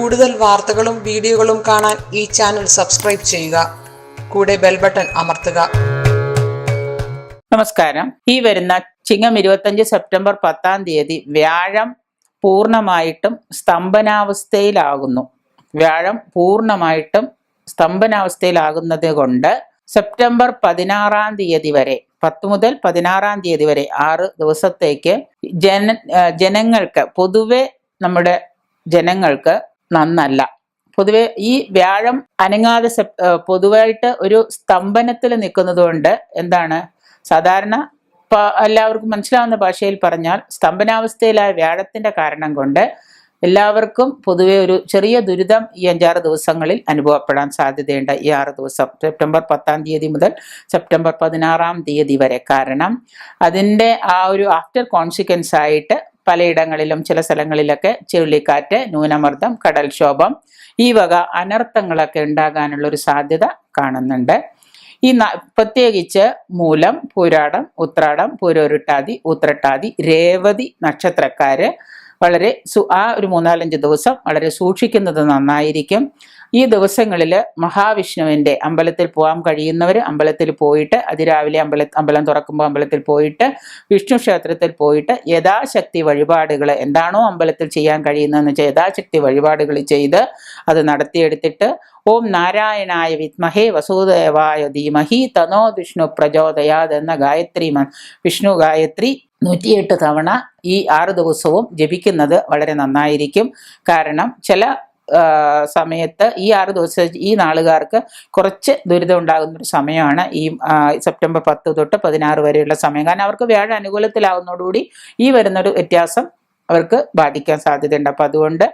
കൂടുതൽ വാർത്തകളും വീഡിയോകളും കാണാൻ ഈ ചാനൽ സബ്സ്ക്രൈബ് ചെയ്യുക. കൂടെ ബെൽ ബട്ടൺ അമർത്തുക. നമസ്കാരം. ഈ വരുന്ന ചിങ്ങം 25 സെപ്റ്റംബർ 10 വ്യാഴം പൂർണ്ണമായിട്ടും സ്തംഭനാവസ്ഥയിലാകുന്നു. വ്യാഴം പൂർണ്ണമായിട്ടും സ്തംഭനാവസ്ഥയിലാകുന്നത് കൊണ്ട് സെപ്റ്റംബർ 16 വരെ 10 മുതൽ 16 വരെ 6 ദിവസത്തേക്ക് ജനങ്ങൾക്ക് പൊതുവെ നമ്മുടെ ജനങ്ങൾക്ക് നന്നല്ല. പൊതുവെ ഈ വ്യാഴം അനങ്ങാതെ പൊതുവായിട്ട് ഒരു സ്തംഭനത്തിൽ നിൽക്കുന്നത് കൊണ്ട് എന്താണ് സാധാരണ എല്ലാവർക്കും മനസ്സിലാവുന്ന ഭാഷയിൽ പറഞ്ഞാൽ സ്തംഭനാവസ്ഥയിലായ വ്യാഴത്തിന്റെ കാരണം കൊണ്ട് എല്ലാവർക്കും പൊതുവെ ഒരു ചെറിയ ദുരിതം ഈ 5-6 ദിവസങ്ങളിൽ അനുഭവപ്പെടാൻ സാധ്യതയുണ്ട്. ഈ 6 ദിവസം സെപ്റ്റംബർ 10 മുതൽ സെപ്റ്റംബർ 16 വരെ. കാരണം അതിൻ്റെ ആ ഒരു ആഫ്റ്റർ കോൺസിക്വൻസ് ആയിട്ട് പലയിടങ്ങളിലും ചില സ്ഥലങ്ങളിലൊക്കെ ചുഴലിക്കാറ്റ്, ന്യൂനമർദ്ദം, കടൽക്ഷോഭം, ഈ വക അനർത്ഥങ്ങളൊക്കെ ഉണ്ടാകാനുള്ള ഒരു സാധ്യത കാണുന്നുണ്ട്. ഈ പ്രത്യേകിച്ച് മൂലം, പൂരാടം, ഉത്രാടം, പൂരോരുട്ടാതി, ഉത്രട്ടാതി, രേവതി നക്ഷത്രക്കാര് വളരെ ആ ഒരു 3-4 ദിവസം വളരെ സൂക്ഷിക്കുന്നത് നന്നായിരിക്കും. ഈ ദിവസങ്ങളിൽ മഹാവിഷ്ണുവിൻ്റെ അമ്പലത്തിൽ പോകാൻ കഴിയുന്നവർ അമ്പലത്തിൽ പോയിട്ട് അതിരാവിലെ അമ്പലം തുറക്കുമ്പോൾ അമ്പലത്തിൽ പോയിട്ട് വിഷ്ണു ക്ഷേത്രത്തിൽ പോയിട്ട് യഥാശക്തി വഴിപാടുകൾ എന്താണോ അമ്പലത്തിൽ ചെയ്യാൻ കഴിയുന്നതെന്ന് വെച്ചാൽ യഥാശക്തി വഴിപാടുകൾ ചെയ്ത് അത് നടത്തിയെടുത്തിട്ട് ഓം നാരായണായ വിദ്മഹേ വസുദേവായ ധീമഹി തനോ വിഷ്ണു പ്രചോദയാത് എന്ന വിഷ്ണു ഗായത്രി 108 തവണ ഈ 6 ദിവസവും ജപിക്കുന്നത് വളരെ നന്നായിരിക്കും. കാരണം ചില സമയത്ത് ഈ 6 ദിവസം ഈ നാളുകാർക്ക് കുറച്ച് ദുരിതം ഉണ്ടാകുന്നൊരു സമയമാണ് ഈ സെപ്റ്റംബർ 10 തൊട്ട് 16 വരെയുള്ള സമയം. കാരണം അവർക്ക് വ്യാഴ അനുകൂലത്തിലാവുന്നതോടുകൂടി ഈ വരുന്നൊരു വ്യത്യാസം അവർക്ക് ബാധിക്കാൻ സാധ്യതയുണ്ട്. അപ്പം അതുകൊണ്ട്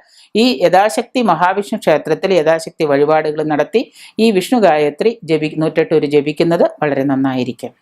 ഈ യഥാശക്തി മഹാവിഷ്ണു ക്ഷേത്രത്തിൽ യഥാശക്തി വഴിപാടുകൾ നടത്തി ഈ വിഷ്ണു ഗായത്രി 108 ജപിക്കുന്നത് വളരെ നന്നായിരിക്കും.